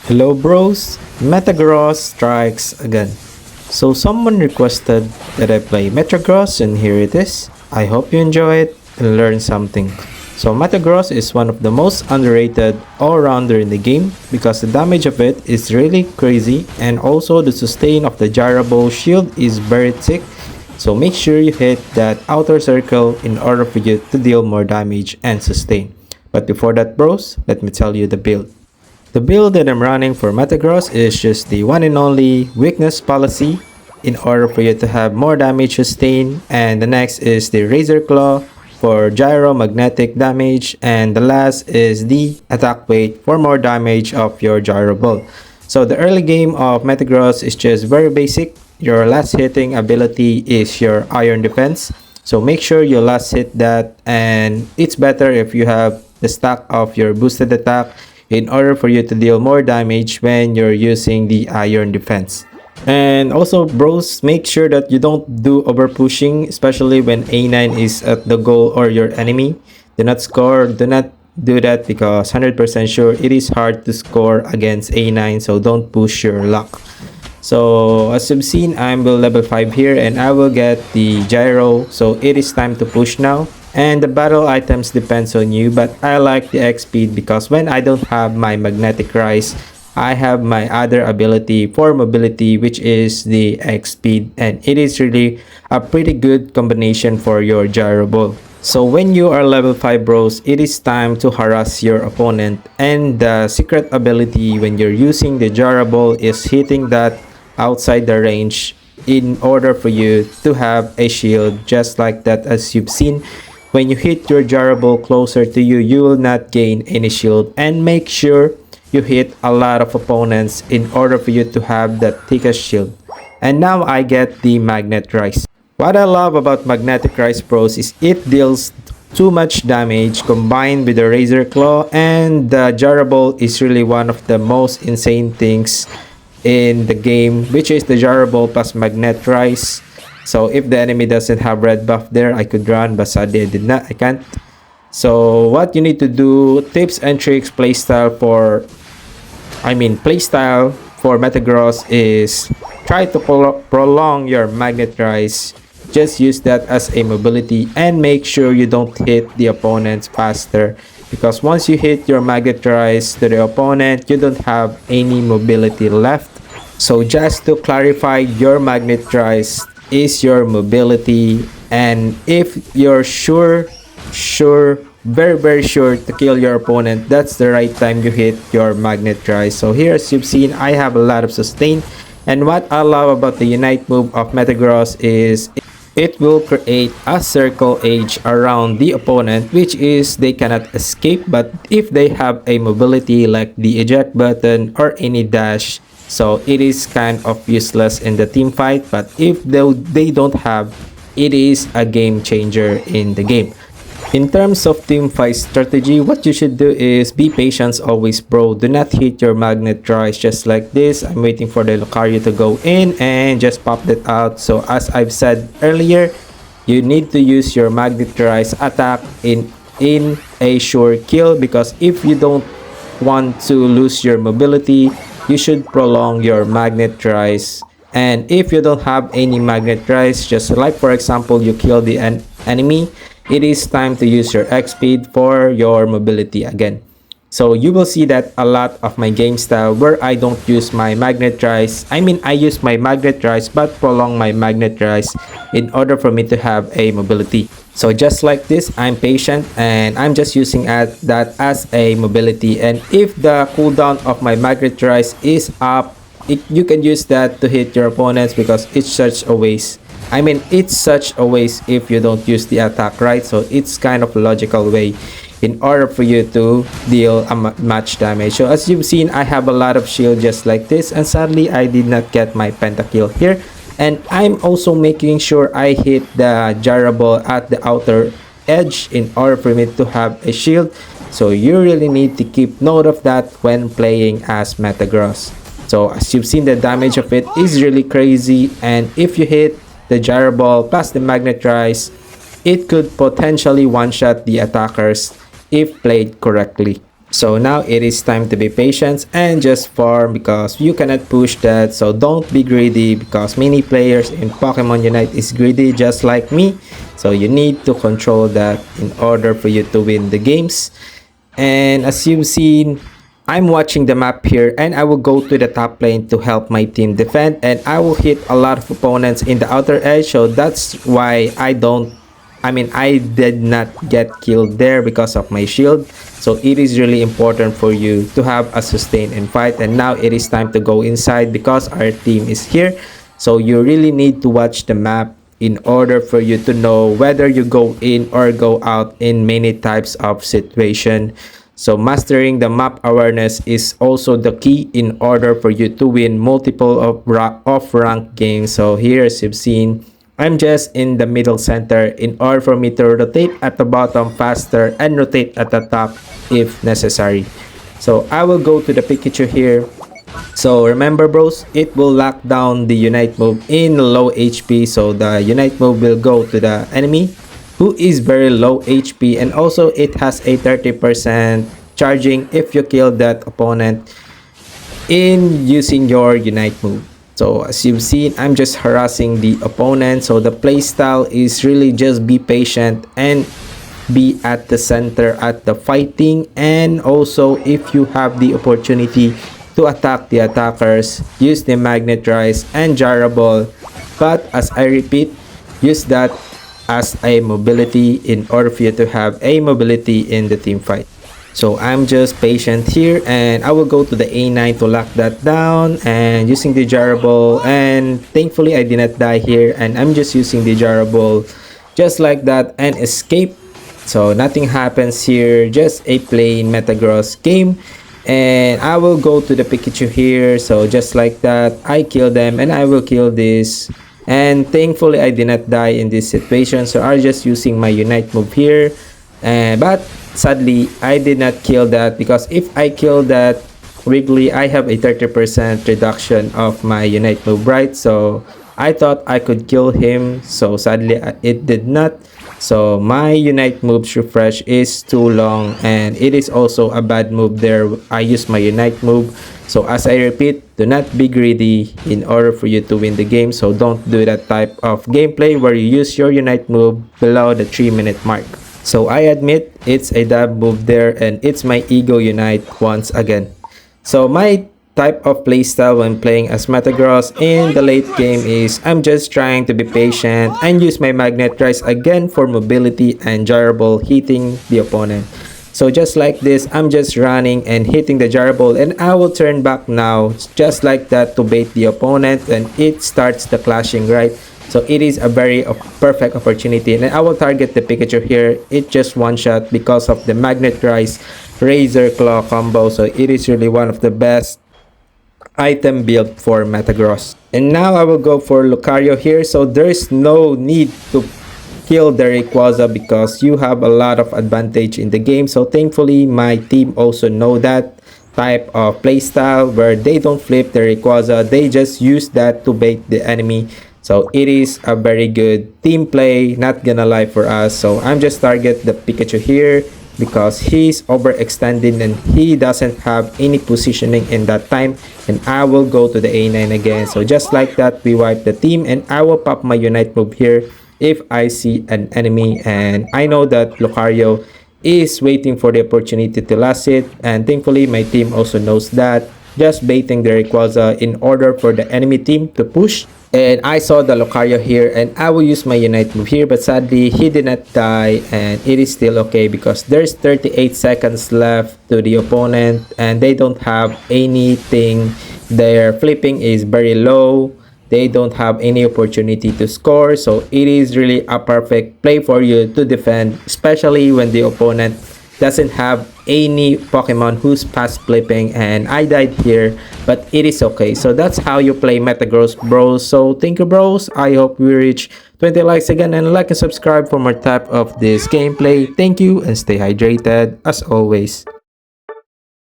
Hello bros, Metagross strikes again. So someone requested that I play Metagross and here it is. I hope you enjoy it and learn something. So Metagross is one of the most underrated all-rounder in the game because the damage of it is really crazy and also the sustain of the Gyro Ball shield is very thick. So make sure you hit that outer circle in order for you to deal more damage and sustain. But before that bros, let me tell you the build. The build that I'm running for Metagross is just the one and only weakness policy in order for you to have more damage sustain, and the next is the Razor Claw for gyro magnetic damage, and the last is the attack weight for more damage of your gyro ball. So the early game of Metagross is just very basic. Your last hitting ability is your iron defense, so make sure you last hit that, and it's better if you have the stack of your boosted attack in order for you to deal more damage when you're using the iron defense. And also bros, make sure that you don't do over pushing, especially when A9 is at the goal or your enemy. Do not do that because 100% sure it is hard to score against A9, so don't push your luck. So as you've seen, I'm level 5 here and I will get the gyro, so it is time to push now. And the battle items depends on you, but I like the X speed because when I don't have my magnetic rise, I have my other ability for mobility, which is the X speed, and it is really a pretty good combination for your gyro ball. So when you are level 5 bros, it is time to harass your opponent, and the secret ability when you're using the gyro ball is hitting that outside the range in order for you to have a shield just like that. As you've seen, when you hit your gyro ball closer to you, you will not gain any shield, and make sure you hit a lot of opponents in order for you to have that thickest shield. And now I get the magnet rise. What I love about magnetic rise bros is it deals too much damage combined with the razor claw, and the gyro ball is really one of the most insane things in the game, which is the gyro ball plus magnet rise. So if the enemy doesn't have red buff there, I could run, but sadly I can't. So what you need to do, tips and tricks playstyle for Metagross is try to prolong your magnet rise. Just use that as a mobility and make sure you don't hit the opponents faster, because once you hit your magnet rise to the opponent, you don't have any mobility left. So just to clarify, your magnet rise is your mobility, and if you're very sure to kill your opponent, that's the right time you hit your magnet rise. So here, as you've seen, I have a lot of sustain, and what I love about the Unite move of Metagross is it will create a circle edge around the opponent, which is they cannot escape. But if they have a mobility like the eject button or any dash, so it is kind of useless in the team fight. But if they don't have, it is a game changer in the game. In terms of team fight strategy, what you should do is be patient always bro. Do not hit your magnet rise just like this. I'm waiting for the Lucario to go in and just pop it out. So as I've said earlier, you need to use your magnet rise attack in a sure kill, because if you don't want to lose your mobility, you should prolong your magnet rise. And if you don't have any magnet rise, just like for example you kill the enemy, it is time to use your X speed for your mobility again. So you will see that a lot of my game style where I don't use my magnet rise. I use my magnet rise but prolong my magnet rise in order for me to have a mobility. So just like this, I'm patient and I'm just using that as a mobility. And if the cooldown of my magnet rise is up, you can use that to hit your opponents, because it's such a waste. It's such a waste if you don't use the attack, right? So it's kind of a logical way in order for you to deal much damage. So as you've seen, I have a lot of shield just like this, and sadly I did not get my pentakill here. And I'm also making sure I hit the gyro ball at the outer edge in order for me to have a shield. So you really need to keep note of that when playing as Metagross. So as you've seen, the damage of it is really crazy, and if you hit the gyro ball plus the magnet rise, it could potentially one-shot the attackers if played correctly. So now it is time to be patient and just farm because you cannot push that. So don't be greedy because many players in Pokemon Unite is greedy just like me. So you need to control that in order for you to win the games. And as you've seen, I'm watching the map here and I will go to the top lane to help my team defend, and I will hit a lot of opponents in the outer edge. So that's why I did not get killed there because of my shield. So it is really important for you to have a sustain and fight. And now it is time to go inside because our team is here. So you really need to watch the map in order for you to know whether you go in or go out in many types of situation. So mastering the map awareness is also the key in order for you to win multiple of rank games. So here, as you've seen, I'm just in the middle center in order for me to rotate at the bottom faster and rotate at the top if necessary. So I will go to the Pikachu here. So remember bros, it will lock down the Unite move in low HP. So the Unite move will go to the enemy who is very low HP, and also it has a 30% charging if you kill that opponent in using your Unite move. So as you've seen, I'm just harassing the opponent. So the playstyle is really just be patient and be at the center at the fighting. And also if you have the opportunity to attack the attackers, use the Magnet Rise and Gyro Ball. But as I repeat, use that as a mobility in order for you to have a mobility in the team fight. So I'm just patient here and I will go to the A9 to lock that down and using the Gyro Ball, and thankfully I did not die here, and I'm just using the Gyro Ball just like that and escape. So nothing happens here, just a plain Metagross game. And I will go to the Pikachu here, so just like that I kill them and I will kill this. And thankfully I did not die in this situation, so I'm just using my Unite move here. But sadly I did not kill that because if I kill that Wiggly, I have a 30% reduction of my Unite move, right? So I thought I could kill him, so sadly it did not. So my Unite moves refresh is too long, and it is also a bad move there. I use my Unite move. So as I repeat, do not be greedy in order for you to win the game. So don't do that type of gameplay where you use your Unite move below the 3-minute mark. So I admit it's a dab move there, and it's my ego Unite once again. So my type of playstyle when playing as Metagross in the late game is I'm just trying to be patient and use my Magnet Rise again for mobility and Gyro Ball hitting the opponent. So just like this, I'm just running and hitting the Gyro Ball, and I will turn back now just like that to bait the opponent, and it starts the clashing, right? So it is a very perfect opportunity, and I will target the Pikachu here. It just one shot because of the Magnet Rise Razor Claw combo. So it is really one of the best item build for Metagross. And now I will go for Lucario here. So there's no need to kill the Rayquaza because you have a lot of advantage in the game. So thankfully my team also know that type of playstyle where they don't flip the Rayquaza, they just use that to bait the enemy. So it is a very good team play, not gonna lie for us. So I'm just target the Pikachu here because he's overextending and he doesn't have any positioning in that time, and I will go to the A9 again. So just like that we wipe the team, and I will pop my Unite move here if I see an enemy, and I know that Lucario is waiting for the opportunity to last it, and thankfully my team also knows that, just baiting the Rayquaza in order for the enemy team to push. And I saw the Lucario here, and I will use my Unite move here, but sadly he did not die, and it is still okay because there's 38 seconds left to the opponent and they don't have anything. Their flipping is very low, they don't have any opportunity to score. So it is really a perfect play for you to defend, especially when the opponent doesn't have any Pokemon who's fast flipping, and I died here, but it is okay. So that's how you play Metagross, bros. So thank you, bros. I hope we reach 20 likes again, and like and subscribe for more type of this gameplay. Thank you and stay hydrated as always.